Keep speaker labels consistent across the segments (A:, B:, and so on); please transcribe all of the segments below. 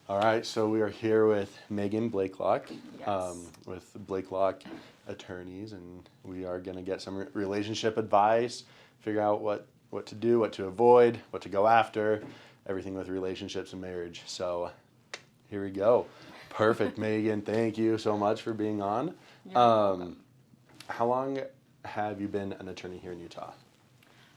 A: All right, so we are here with Megan Blakelock,
B: Yes.
A: with Blakelock Attorneys, and we are going to get some relationship advice, figure out what to do, what to avoid, what to go after, everything with relationships and marriage. So here we go. Perfect, Megan. Thank you so much for being on.
B: You're welcome.
A: How long have you been an attorney here in Utah?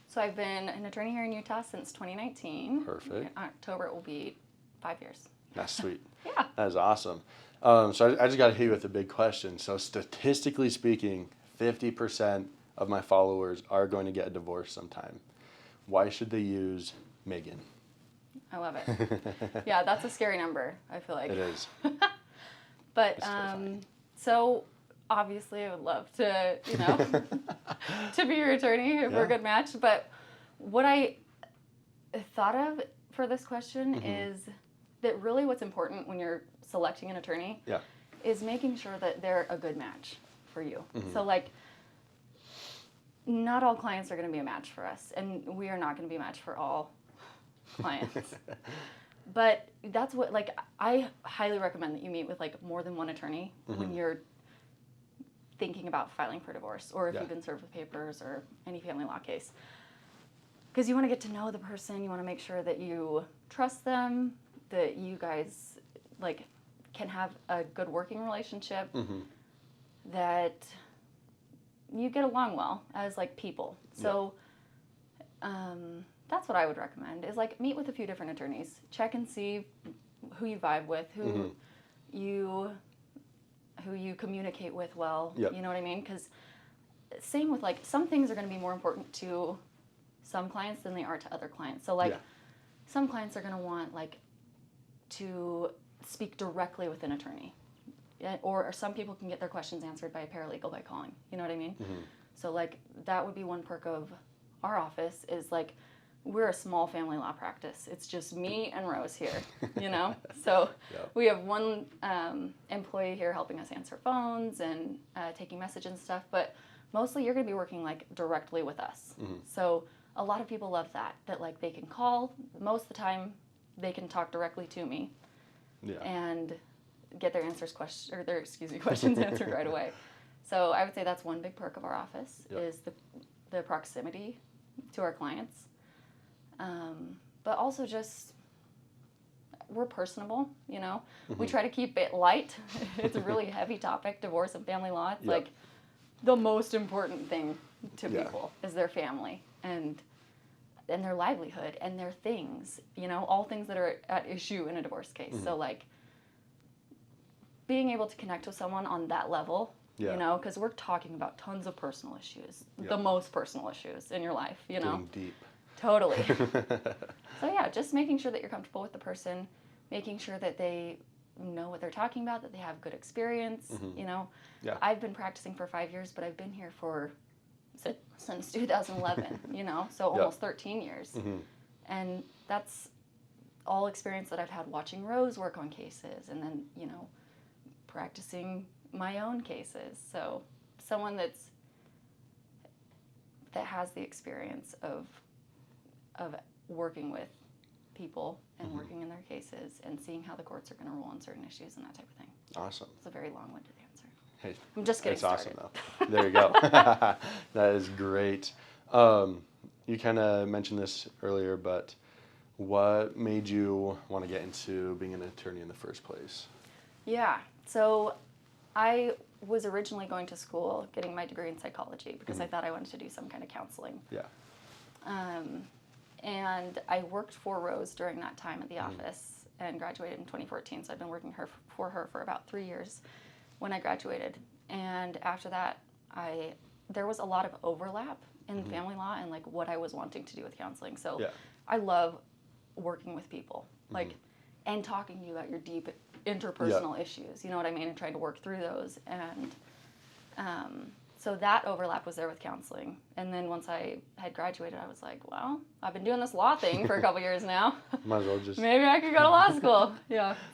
B: So I've been an attorney here in Utah since 2019.
A: Perfect.
B: In October it will be 5 years.
A: That's sweet.
B: Yeah.
A: That is awesome. So I just got to hit you with a big question. So statistically speaking, 50% of my followers are going to get a divorce sometime. Why should they use Megan?
B: I love it. Yeah, that's a scary number, I feel like.
A: It is.
B: But
A: It's terrifying.
B: so obviously I would love to, to be your attorney if we're a good match. But what I thought of for this question is that really what's important when you're selecting an attorney is making sure that they're a good match for you. So like, not all clients are going to be a match for us, and we are not going to be a match for all clients. But that's what, like, I highly recommend that you meet with like more than one attorney when you're thinking about filing for divorce, or if you've been served with papers or any family law case. Because you want to get to know the person, you want to make sure that you trust them, that you guys like can have a good working relationship, that you get along well as like people. So that's what I would recommend, is like meet with a few different attorneys, check and see who you vibe with, who you communicate with well. You know what I mean? Because same with like some things are going to be more important to some clients than they are to other clients. So like some clients are going to want like to speak directly with an attorney, or some people can get their questions answered by a paralegal by calling. You know what I mean? So like that would be one perk of our office, is like we're a small family law practice. It's just me and Rose here, So we have one employee here helping us answer phones and taking messages and stuff, but mostly you're going to be working like directly with us. So a lot of people love that like they can call. Most of the time they can talk directly to me and get their questions answered right away. So I would say that's one big perk of our office is the proximity to our clients. But also just, we're personable, We try to keep it light. It's a really heavy topic, divorce and family law. It's like the most important thing to people is their family and their livelihood and their things, all things that are at issue in a divorce case. So like being able to connect with someone on that level, because we're talking about tons of personal issues, the most personal issues in your life,
A: Getting deep.
B: Totally. So yeah, just making sure that you're comfortable with the person, making sure that they know what they're talking about, that they have good experience, I've been practicing for 5 years, but I've been here since 2011, so almost 13 years. And that's all experience that I've had watching Rose work on cases and then, practicing my own cases. So someone that has the experience of working with people and working in their cases and seeing how the courts are going to rule on certain issues and that type of thing.
A: Awesome.
B: It's a very long-winded answer.
A: Hey,
B: I'm just getting started.
A: That's awesome, though. There you go. That is great. You kind of mentioned this earlier, but what made you want to get into being an attorney in the first place?
B: Yeah. So I was originally going to school getting my degree in psychology because I thought I wanted to do some kind of counseling.
A: Yeah.
B: And I worked for Rose during that time at the office and graduated in 2014. So I've been working for her for about 3 years when I graduated. And after that, there was a lot of overlap in family law and like what I was wanting to do with counseling. So I love working with people, like, and talking to you about your deep interpersonal issues. You know what I mean? And trying to work through those. And so that overlap was there with counseling. And then once I had graduated, I was like, well, I've been doing this law thing for a couple years now.
A: Might as well just...
B: Maybe I could go to law school.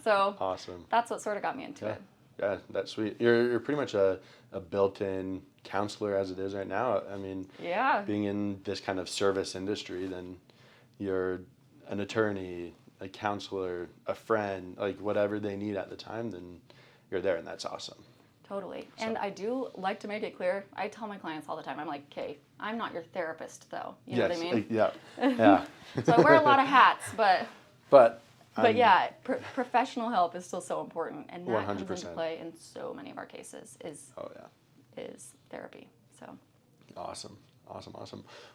B: So
A: awesome.
B: That's what sort of got me into it.
A: Yeah, that's sweet. You're pretty much a built-in counselor as it is right now. I mean, being in this kind of service industry, then you're an attorney, a counselor, a friend, like whatever they need at the time, then you're there, and that's awesome.
B: Totally. So. And I do like to make it clear. I tell my clients all the time, I'm like, okay, I'm not your therapist, though. You know what I mean?
A: Yeah. Yeah.
B: So I wear a lot of hats, but yeah, professional help is still so important, and that 100%. Comes into play in so many of our cases. Is therapy. So.
A: Awesome.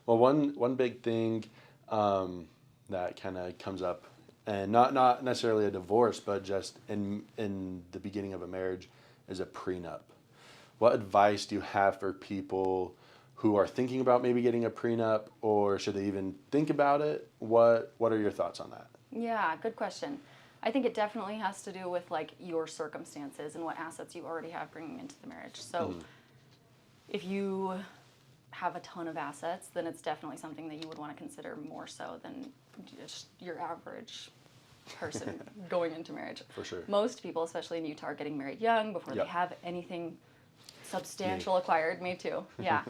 A: Well, one big thing that kind of comes up, and not necessarily a divorce, but just in the beginning of a marriage, is a prenup. What advice do you have for people who are thinking about maybe getting a prenup, or should they even think about it? What are your thoughts on that?
B: Yeah, good question. I think it definitely has to do with like your circumstances and what assets you already have bringing into the marriage. So if you have a ton of assets, then it's definitely something that you would want to consider more so than just your average person going into marriage.
A: For sure.
B: Most people, especially in Utah, are getting married young before they have anything substantial acquired. Me too. Yeah.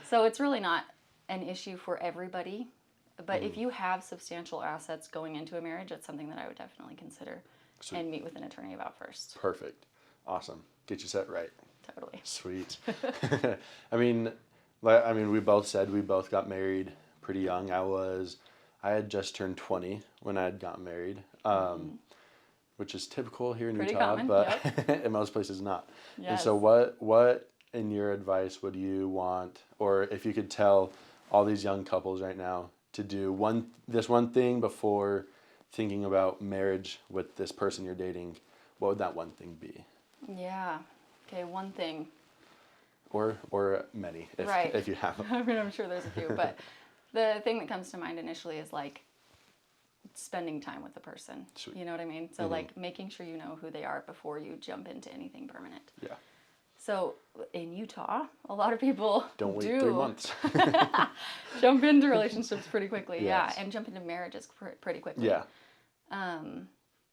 B: So it's really not an issue for everybody. But if you have substantial assets going into a marriage, it's something that I would definitely consider and meet with an attorney about first.
A: Perfect. Awesome. Get you set right.
B: Totally.
A: Sweet. I mean, we both said we both got married pretty young. I had just turned 20 when I had gotten married, which is typical here in
B: pretty
A: Utah,
B: common,
A: but in most places not.
B: Yes.
A: And so what in your advice would you want, or if you could tell all these young couples right now to do this one thing before thinking about marriage with this person you're dating, what would that one thing be?
B: Yeah. Okay, one thing.
A: Or many, if you have them.
B: I mean, I'm sure there's a few, but the thing that comes to mind initially is like spending time with the person.
A: Sweet.
B: You know what I mean? So like making sure you know who they are before you jump into anything permanent.
A: Yeah.
B: So in Utah, a lot of people
A: don't wait 3 months.
B: jump into relationships pretty quickly.
A: Yes.
B: Yeah, and jump into marriages pretty quickly.
A: Yeah.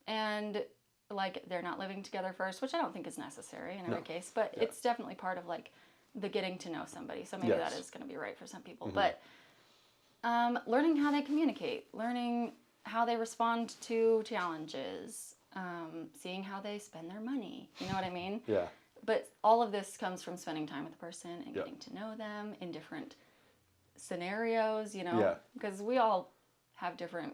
B: And like they're not living together first, which I don't think is necessary in every case, but it's definitely part of like the getting to know somebody. So maybe that is going to be right for some people. But learning how they communicate, learning how they respond to challenges, seeing how they spend their money. You know what I mean?
A: Yeah.
B: But all of this comes from spending time with the person and getting to know them in different scenarios, you know?
A: Yeah.
B: Because we all have different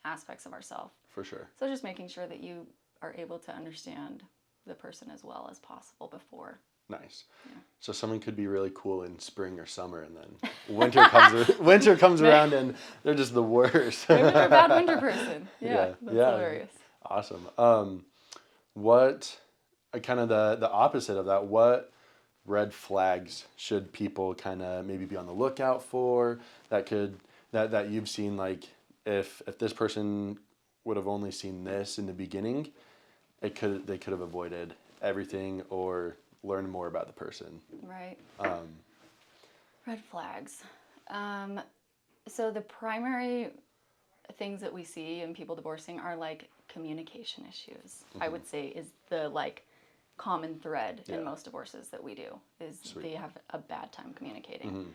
B: aspects of ourselves.
A: For sure.
B: So just making sure that you are able to understand the person as well as possible before.
A: Nice.
B: Yeah.
A: So someone could be really cool in spring or summer, and then winter comes around, and they're just the worst.
B: Maybe they're a bad winter person. Yeah. That's hilarious.
A: Awesome. What kind of the opposite of that? What red flags should people kind of maybe be on the lookout for that you've seen? Like if this person would have only seen this in the beginning, they could have avoided everything or learned more about the person.
B: Right. Red flags. So the primary things that we see in people divorcing are like communication issues. I would say is the like common thread in most divorces that we do is they have a bad time communicating.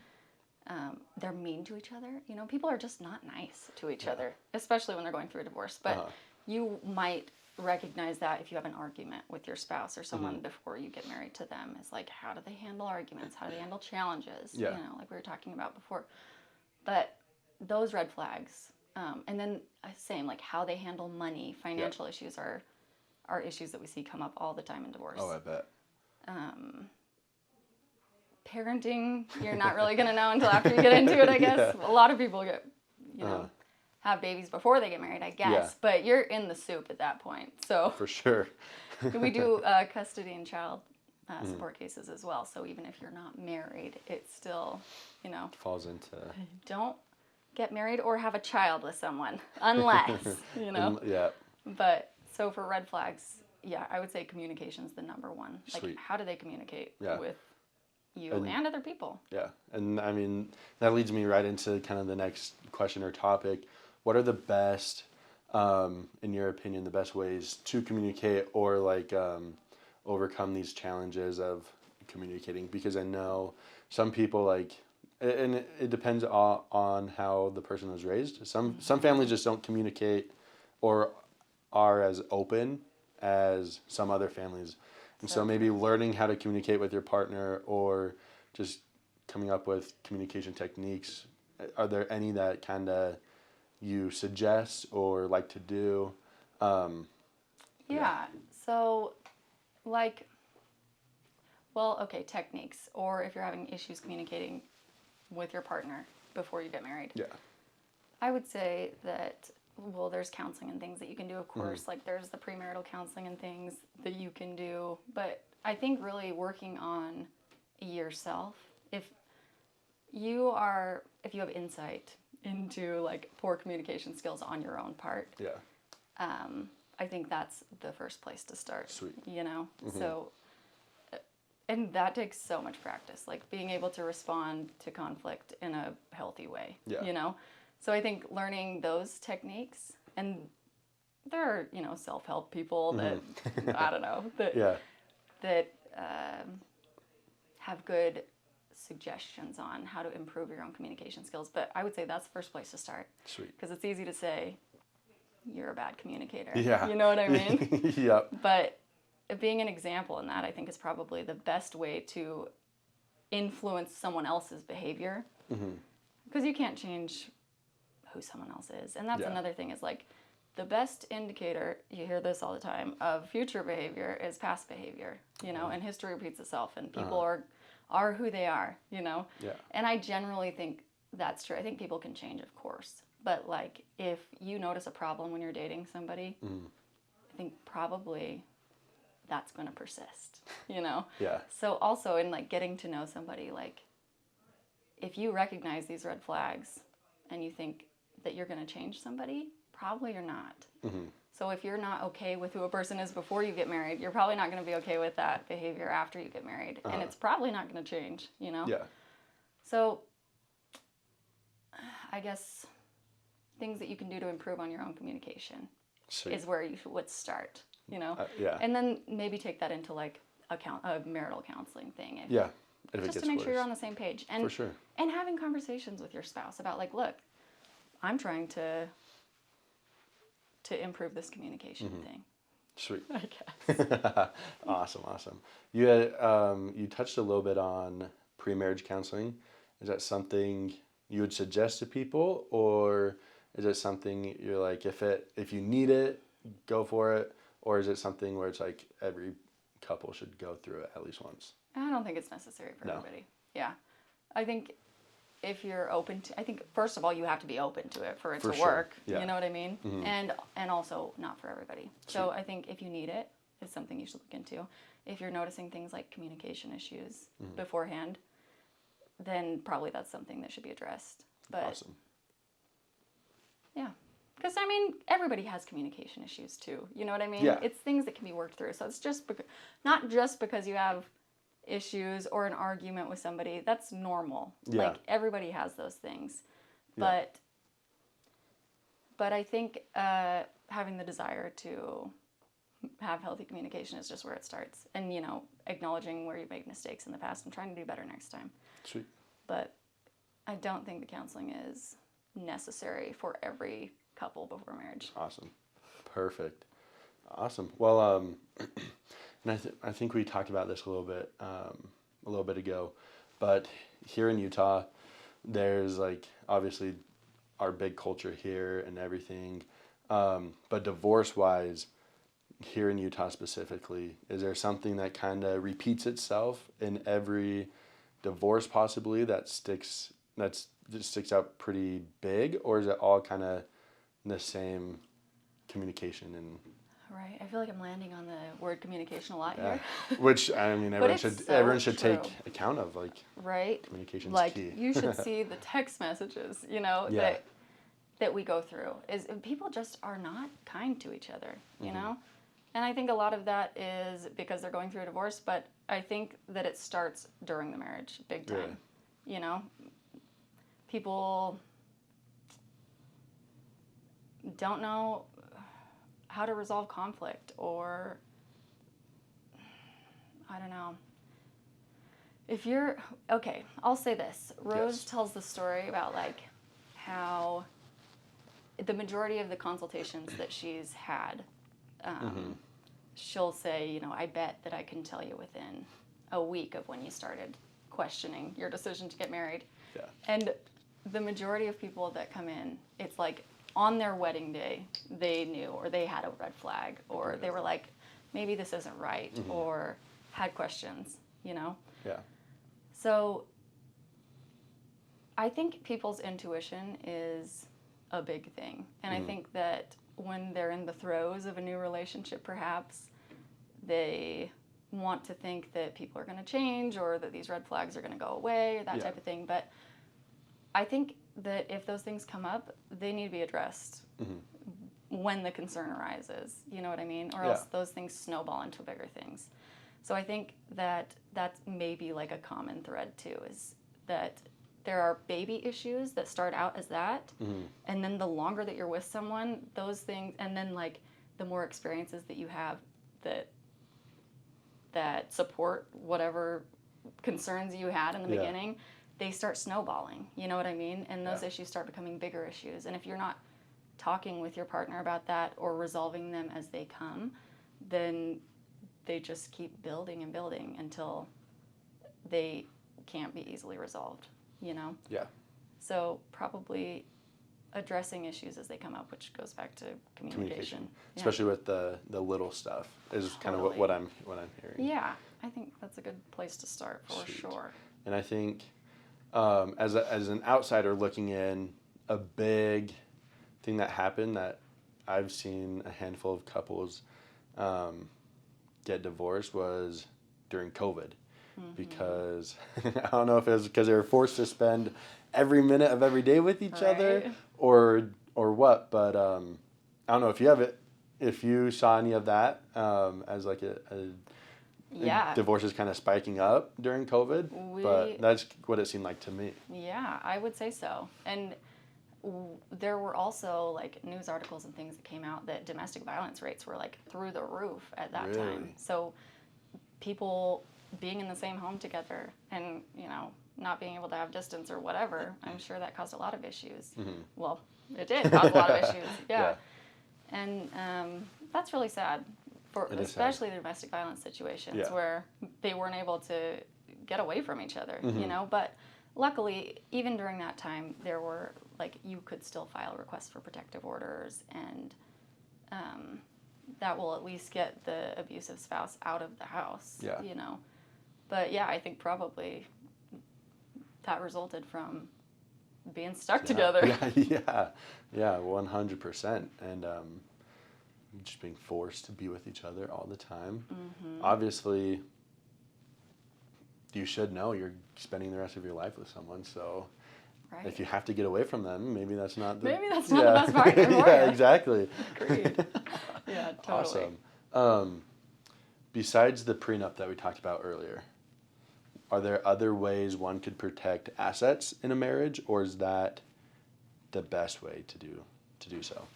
B: They're mean to each other. You know, people are just not nice to each other, especially when they're going through a divorce. But you might recognize that if you have an argument with your spouse or someone before you get married to them. It's like, how do they handle arguments? How do they handle challenges?
A: Yeah.
B: You know, like we were talking about before. But those red flags, and then same, like how they handle money, financial issues are issues that we see come up all the time in divorce.
A: Oh, I bet.
B: Parenting, you're not really going to know until after you get into it, I guess. A lot of people get, have babies before they get married, I guess.
A: Yeah.
B: But you're in the soup at that point. So
A: For sure.
B: we do custody and child support cases as well. So even if you're not married, it's still,
A: falls into...
B: Don't get married or have a child with someone unless,
A: Yeah.
B: But so for red flags, I would say communication's the number one. Like,
A: Sweet.
B: how do they communicate with you and other people?
A: Yeah. And I mean, that leads me right into kind of the next question or topic. What are the best, in your opinion, the best ways to communicate or like overcome these challenges of communicating? Because I know some people and it depends on how the person was raised. Some families just don't communicate or are as open as some other families. And so maybe learning how to communicate with your partner, or just coming up with communication techniques. Are there any that kind of you suggest or like to do?
B: Yeah. So, like, well, okay, techniques, or if you're having issues communicating with your partner before you get married.
A: Yeah.
B: I would say that, well, there's counseling and things that you can do, of course. Like, there's the premarital counseling and things that you can do. But I think really working on yourself, if you have insight into, like, poor communication skills on your own part, I think that's the first place to start.
A: Sweet.
B: You know? So, and that takes so much practice, like being able to respond to conflict in a healthy way, you know? So I think learning those techniques, and there are, you know, self-help people that, I don't know, that have good suggestions on how to improve your own communication skills. But I would say that's the first place to start.
A: Sweet.
B: Because it's easy to say, you're a bad communicator.
A: Yeah.
B: You know what I mean?
A: Yep.
B: But being an example in that, I think, is probably the best way to influence someone else's behavior. Because you can't change who someone else is. And that's another thing, is like, the best indicator, you hear this all the time, of future behavior is past behavior, you know, and history repeats itself, and people are who they are, you know? Yeah. And I generally think that's true. I think people can change, of course. But, like, if you notice a problem when you're dating somebody, I think probably that's going to persist, you know? Yeah. So also in, like, getting to know somebody, like, if you recognize these red flags and you think that you're going to change somebody, probably you're not. So if you're not okay with who a person is before you get married, you're probably not going to be okay with that behavior after you get married. And it's probably not going to change, you know? Yeah. So I guess things that you can do to improve on your own communication is where you would start, you know? And then maybe take that into, like, a marital counseling thing. Just to make sure you're on the same page. And, for sure. And having conversations with your spouse about, like, look, I'm trying to improve this communication thing.
A: Sweet. I guess. Awesome. You had you touched a little bit on pre-marriage counseling. Is that something you would suggest to people, or is it something you're like, if you need it, go for it, or is it something where it's like every couple should go through it at least once?
B: I don't think it's necessary for everybody. Yeah. I think if you're open to, I think first of all you have to be open to it for it to work. Yeah. You know what I mean? And also not for everybody. So I think if you need it, it's something you should look into. If you're noticing things like communication issues beforehand, then probably that's something that should be addressed. But awesome. Yeah. Because, I mean, everybody has communication issues too. You know what I mean? Yeah. It's things that can be worked through. So it's just not just because you have issues or an argument with somebody. That's normal. Yeah. Like, everybody has those things. Yeah. But I think having the desire to have healthy communication is just where it starts. And, you know, acknowledging where you made mistakes in the past and trying to do better next time. Sweet. But I don't think the counseling is necessary for every couple before marriage.
A: Awesome. Perfect. Awesome. Well, and I think we talked about this a little bit ago, but here in Utah, there's, like, obviously our big culture here and everything, but divorce-wise, here in Utah specifically, is there something that kind of repeats itself in every divorce possibly that sticks out pretty big, or is it all kind of the same communication? And
B: right, I feel like I'm landing on the word communication a lot here.
A: Which, I mean, everyone should take account of, like, right? Communication's
B: like,
A: key.
B: You should see the text messages, you know, that we go through. Is people just are not kind to each other, you know? And I think a lot of that is because they're going through a divorce, but I think that it starts during the marriage, big time. Yeah. You know? People don't know how to resolve conflict, or I don't know. I'll say this. Rose tells the story about, like, how the majority of the consultations that she's had, she'll say, you know, I bet that I can tell you within a week of when you started questioning your decision to get married.
A: Yeah.
B: And the majority of people that come in, it's like on their wedding day, they knew, or they had a red flag, or they were like, maybe this isn't right, or had questions, you know?
A: Yeah.
B: So I think people's intuition is a big thing. And I think that when they're in the throes of a new relationship, perhaps, they want to think that people are going to change, or that these red flags are going to go away, or that type of thing. But I think that if those things come up, they need to be addressed when the concern arises. You know what I mean? Or else those things snowball into bigger things. So I think that that's maybe like a common thread too, is that there are baby issues that start out as that, and then the longer that you're with someone, those things, and then like the more experiences that you have that support whatever concerns you had in the beginning, they start snowballing. You know what I mean? And those issues start becoming bigger issues. And if you're not talking with your partner about that or resolving them as they come, then they just keep building and building until they can't be easily resolved, you know?
A: Yeah.
B: So probably addressing issues as they come up, which goes back to communication.
A: Especially with the little stuff is kind of what I'm hearing.
B: Yeah, I think that's a good place to start for sure.
A: And I think as an outsider looking in, a big thing that happened that I've seen a handful of couples get divorced was during COVID. Because I don't know if it was because they were forced to spend every minute of every day with each other or what, but I don't know if you saw any of that as like a divorces kind of spiking up during COVID, but that's what it seemed like to me.
B: Yeah, I would say so. And there were also like news articles and things that came out that domestic violence rates were like through the roof at that time. So people being in the same home together and, you know, not being able to have distance or whatever, I'm sure that caused a lot of issues. Well, it did cause a lot of issues, And that's really sad, especially the domestic violence situations where they weren't able to get away from each other, you know. But luckily, even during that time, there were, like, you could still file requests for protective orders, and that will at least get the abusive spouse out of the house, you know. But yeah, I think probably that resulted from being stuck together.
A: Yeah, 100%. And just being forced to be with each other all the time. Obviously, you should know you're spending the rest of your life with someone, so if you have to get away from them, maybe that's not the
B: best partner for you.
A: Exactly.
B: Agreed. Yeah, totally.
A: Awesome. Besides the prenup that we talked about earlier, are there other ways one could protect assets in a marriage, or is that the best way to do so?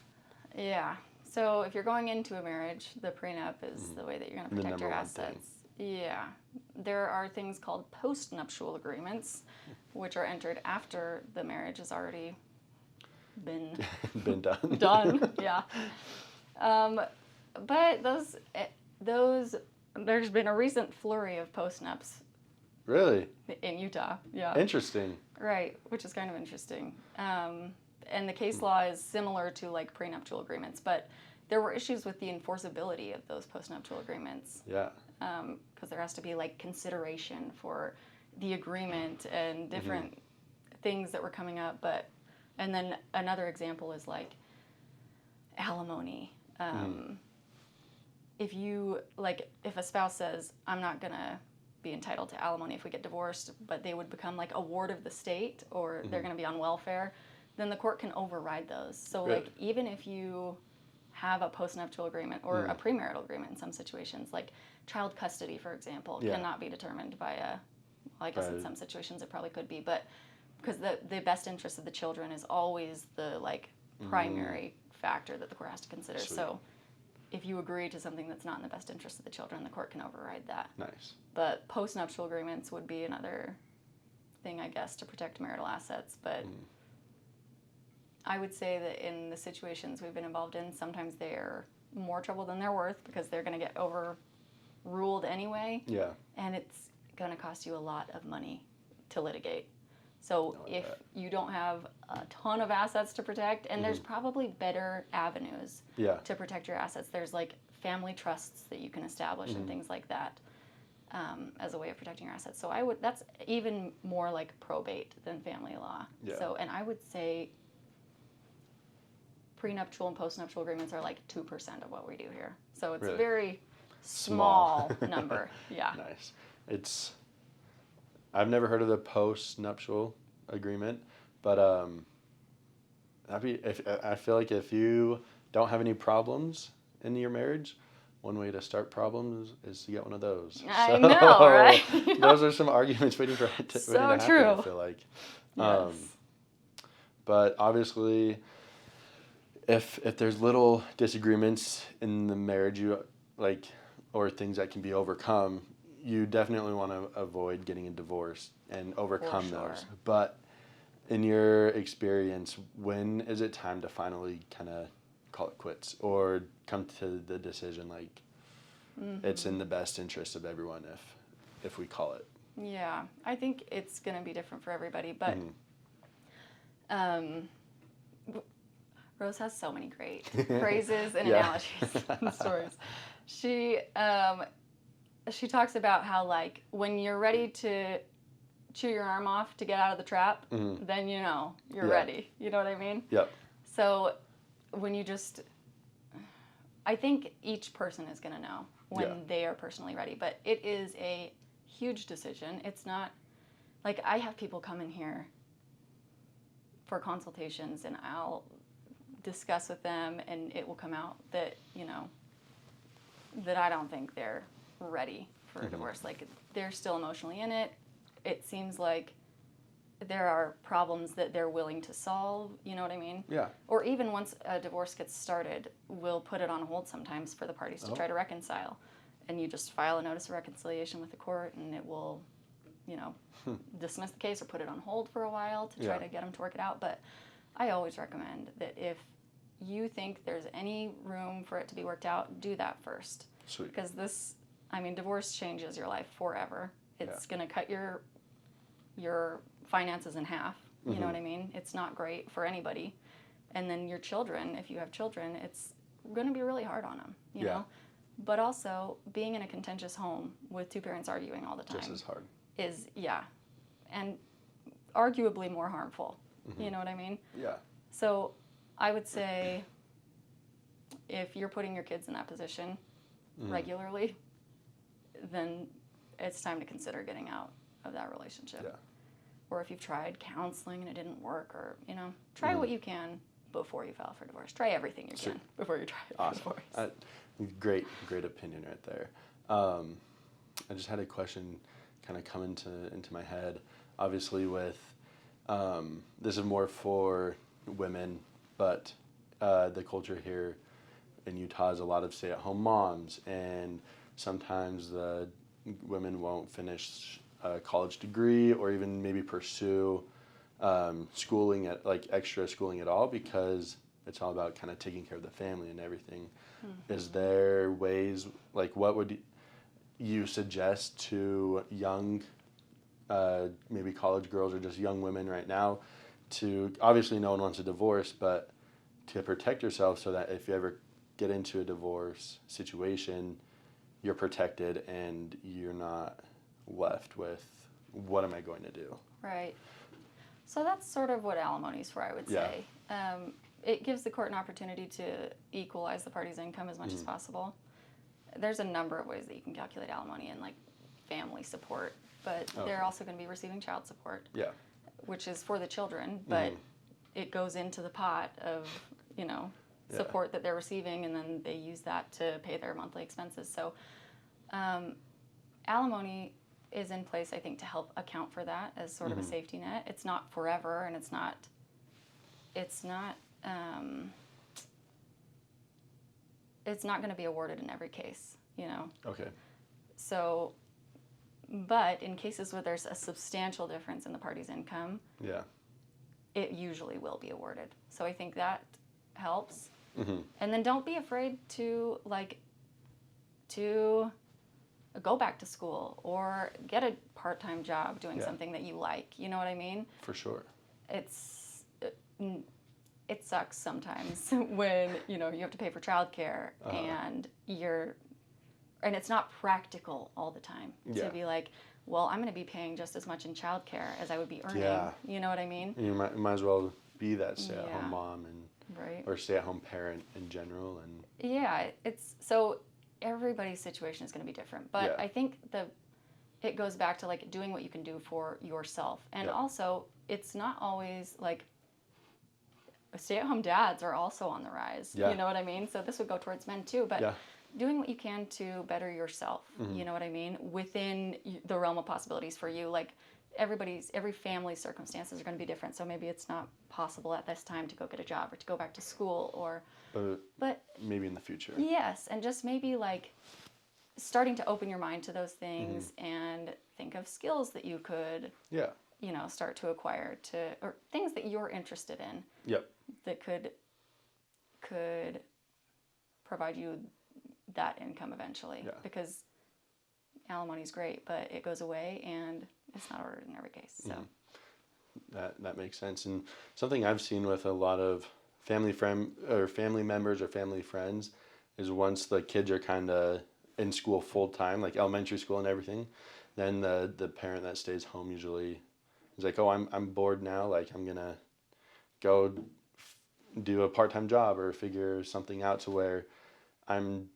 B: Yeah. So if you're going into a marriage, the prenup is the way that you're going to protect your assets. Yeah. There are things called postnuptial agreements, which are entered after the marriage has already been
A: done.
B: Done. Yeah. But those there's been a recent flurry of postnups.
A: Really?
B: In Utah, yeah.
A: Interesting.
B: Right, which is kind of interesting. And the case law is similar to like prenuptial agreements, but there were issues with the enforceability of those postnuptial agreements.
A: Yeah.
B: Because there has to be like consideration for the agreement and different things that were coming up. And then another example is like alimony. If a spouse says, I'm not gonna be entitled to alimony if we get divorced, but they would become like a ward of the state, or they're going to be on welfare, then the court can override those. So like even if you have a postnuptial agreement or a premarital agreement in some situations, like child custody, for example, cannot be determined by I guess in some situations it probably could be, but because the best interest of the children is always the like primary factor that the court has to consider.
A: Sweet.
B: So if you agree to something that's not in the best interest of the children, the court can override that.
A: Nice.
B: But postnuptial agreements would be another thing, I guess, to protect marital assets. But I would say that in the situations we've been involved in, sometimes they're more trouble than they're worth because they're going to get overruled anyway.
A: Yeah.
B: And it's going to cost you a lot of money to litigate. So if you don't have a ton of assets to protect, and there's probably better avenues to protect your assets. There's like family trusts that you can establish and things like that as a way of protecting your assets. So that's even more like probate than family law.
A: Yeah.
B: So, and I would say prenuptial and postnuptial agreements are like 2% of what we do here. So it's a very small number. Yeah.
A: Nice. I've never heard of the post-nuptial agreement, but I feel like if you don't have any problems in your marriage, one way to start problems is to get one of those.
B: I know, right?
A: Those are some arguments waiting to happen, I feel like.
B: Yes.
A: But obviously, if there's little disagreements in the marriage, or things that can be overcome, you definitely want to avoid getting a divorce and overcome those. But in your experience, when is it time to finally kind of call it quits or come to the decision like it's in the best interest of everyone if we call it?
B: Yeah, I think it's going to be different for everybody, but Rose has so many great phrases and analogies and stories. She talks about how, like, when you're ready to chew your arm off to get out of the trap, then you know you're ready. You know what I mean?
A: Yep.
B: So when I think each person is going to know when they are personally ready, but it is a huge decision. It's not, like, I have people come in here for consultations and I'll discuss with them and it will come out that, that I don't think they're ready for a divorce. Like, they're still emotionally in it. It seems like there are problems that they're willing to solve, you know what I mean?
A: Yeah.
B: Or even once a divorce gets started, we'll put it on hold sometimes for the parties to try to reconcile. And you just file a notice of reconciliation with the court and it will, dismiss the case or put it on hold for a while to try to get them to work it out. But I always recommend that if you think there's any room for it to be worked out, do that first.
A: Sweet.
B: Because divorce changes your life forever. It's going to cut your finances in half. You know what I mean? It's not great for anybody. And then your children, if you have children, it's going to be really hard on them, you know? But also, being in a contentious home with two parents arguing all the time.
A: Just as hard.
B: And arguably more harmful. You know what I mean?
A: Yeah.
B: So I would say if you're putting your kids in that position regularly, then it's time to consider getting out of that relationship.
A: Yeah.
B: Or if you've tried counseling and it didn't work, or, try what you can before you file for divorce. Try everything you can before you try for divorce.
A: Great opinion right there. I just had a question kind of come into my head. Obviously with, this is more for women, but the culture here in Utah is a lot of stay-at-home moms, and sometimes the women won't finish a college degree or even maybe pursue schooling extra schooling at all because it's all about kind of taking care of the family and everything. Is there ways, like, what would you suggest to young, maybe college girls or just young women right now to, obviously no one wants a divorce, but to protect yourself so that if you ever get into a divorce situation, you're protected and you're not left with, what am I going to do?
B: Right. So that's sort of what alimony is for, I would say. It gives the court an opportunity to equalize the parties' income as much as possible. There's a number of ways that you can calculate alimony and, like, family support, but they're also going to be receiving child support, which is for the children, but it goes into the pot of, support that they're receiving, and then they use that to pay their monthly expenses. So alimony is in place, I think, to help account for that as sort of a safety net. It's not forever, and it's not going to be awarded in every case,
A: Okay.
B: So, but in cases where there's a substantial difference in the party's income, it usually will be awarded. So I think that helps.
A: Mm-hmm.
B: And then don't be afraid to go back to school or get a part-time job doing something that you like. You know what I mean?
A: For sure.
B: It sucks sometimes when, you have to pay for childcare and it's not practical all the time to be like, well, I'm going to be paying just as much in childcare as I would be earning.
A: Yeah.
B: You know what I mean?
A: You might as well be that stay-at-home mom
B: right.
A: or stay-at-home parent in general. And
B: yeah, so everybody's situation is going to be different. But I think it goes back to like doing what you can do for yourself. And also, it's not always like stay-at-home dads are also on the rise.
A: Yeah.
B: You know what I mean? So this would go towards men too. But doing what you can to better yourself, you know what I mean, within the realm of possibilities for you. Like every family's circumstances are going to be different. So maybe it's not possible at this time to go get a job or to go back to school but
A: maybe in the future.
B: Yes, and just maybe like starting to open your mind to those things and think of skills that you could start to acquire or things that you're interested in.
A: Yep.
B: That could provide you that income eventually.
A: Yeah.
B: Because alimony is great, but it goes away and it's not ordered in every case. So
A: that makes sense. And something I've seen with a lot of family members or family friends is once the kids are kind of in school full time, like elementary school and everything, then the parent that stays home usually is like, oh, I'm bored now. Like I'm gonna go do a part-time job or figure something out to where I'm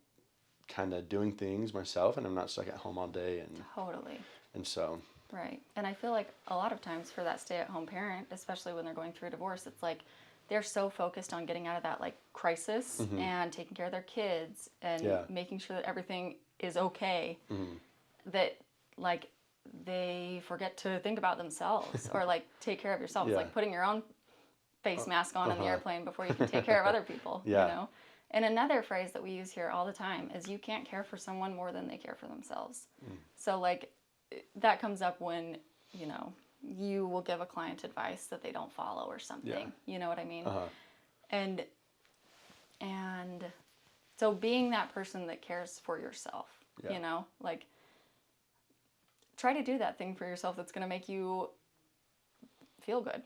A: kind of doing things myself and I'm not stuck at home all day. And
B: totally.
A: And so.
B: Right. And I feel like a lot of times for that stay-at-home parent, especially when they're going through a divorce, it's like they're so focused on getting out of that like crisis and taking care of their kids and making sure that everything is okay that like they forget to think about themselves or like take care of yourself. It's like putting your own face mask on in the airplane before you can take care of other people, you know? And another phrase that we use here all the time is you can't care for someone more than they care for themselves. So like that comes up when, you will give a client advice that they don't follow or something. You know what I mean? And so being that person that cares for yourself, like try to do that thing for yourself that's going to make you feel good.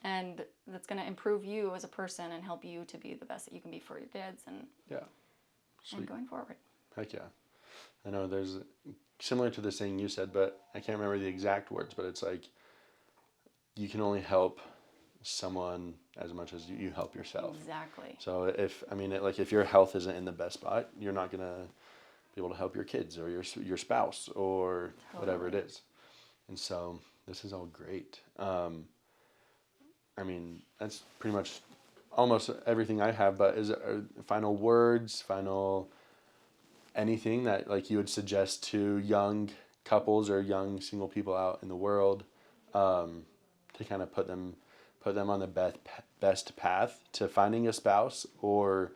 B: And that's going to improve you as a person and help you to be the best that you can be for your kids and going forward.
A: Heck yeah. I know there's similar to the saying you said, but I can't remember the exact words, but it's like you can only help someone as much as you help yourself.
B: Exactly.
A: So if your health isn't in the best spot, you're not going to be able to help your kids or your spouse or whatever it is. And so this is all great. That's pretty much almost everything I have, but is there final words, anything that like you would suggest to young couples or young single people out in the world to kind of put them on the best path to finding a spouse or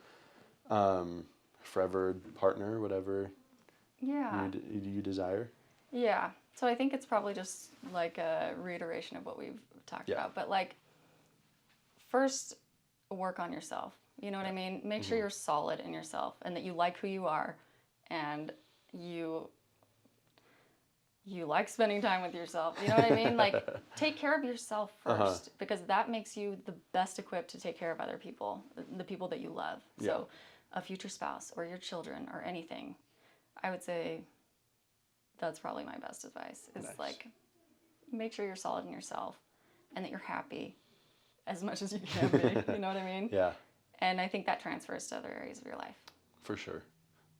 A: forever partner, whatever you desire?
B: Yeah. So I think it's probably just like a reiteration of what we've talked about, but like first work on yourself. You know what I mean? Make sure you're solid in yourself and that you like who you are and you like spending time with yourself. You know what I mean? Like take care of yourself first because that makes you the best equipped to take care of other people, the people that you love. So a future spouse or your children or anything. I would say that's probably my best advice is like make sure you're solid in yourself and that you're happy as much as you can be. You know what I mean?
A: Yeah.
B: And I think that transfers to other areas of your life. For
A: sure.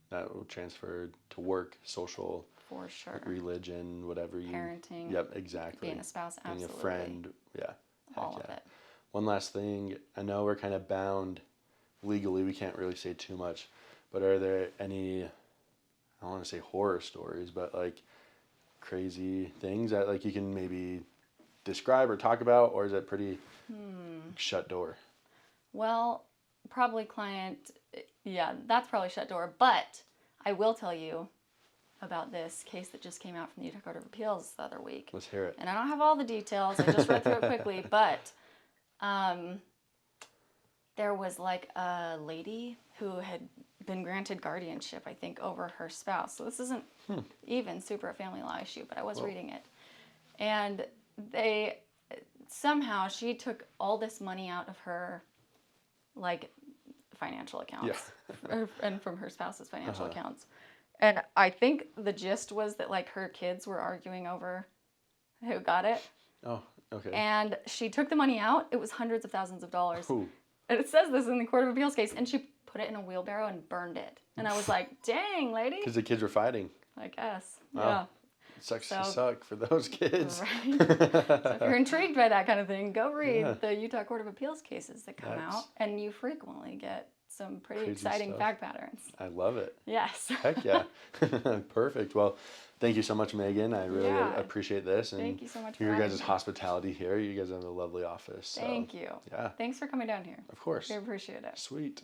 A: That will transfer to work, social.
B: For sure.
A: Like religion, whatever you.
B: Parenting.
A: Yep, exactly.
B: Being a spouse, absolutely.
A: Being a friend, yeah.
B: All of it.
A: One last thing. I know we're kind of bound legally. We can't really say too much. But are there any, I don't want to say horror stories, but like crazy things that like you can maybe describe or talk about, or is it pretty shut door?
B: Well, probably that's probably shut door, but I will tell you about this case that just came out from the Utah Court of Appeals the other week.
A: Let's hear it.
B: And I don't have all the details, I just read through it quickly, but there was like a lady who had been granted guardianship, I think, over her spouse. So this isn't even super a family law issue, but I was reading it. And somehow she took all this money out of her, like, financial accounts and from her spouse's financial accounts. And I think the gist was that, like, her kids were arguing over who got it.
A: Oh, okay.
B: And she took the money out. It was hundreds of thousands of dollars.
A: Ooh.
B: And it says this in the Court of Appeals case. And she put it in a wheelbarrow and burned it. And I was like, dang, lady.
A: Because the kids were fighting.
B: I guess.
A: Wow.
B: Yeah.
A: Sucks to suck for those kids.
B: Right. So if you're intrigued by that kind of thing, go read the Utah Court of Appeals cases that come out. And you frequently get some pretty exciting fact patterns.
A: I love it.
B: Yes.
A: Heck yeah. Perfect. Well, thank you so much, Megan. I really appreciate this. And
B: thank you so much for
A: your
B: having
A: guys'
B: me.
A: hospitality here. You guys have a lovely office.
B: Thank you.
A: Yeah.
B: Thanks for coming down here.
A: Of course.
B: We appreciate it.
A: Sweet.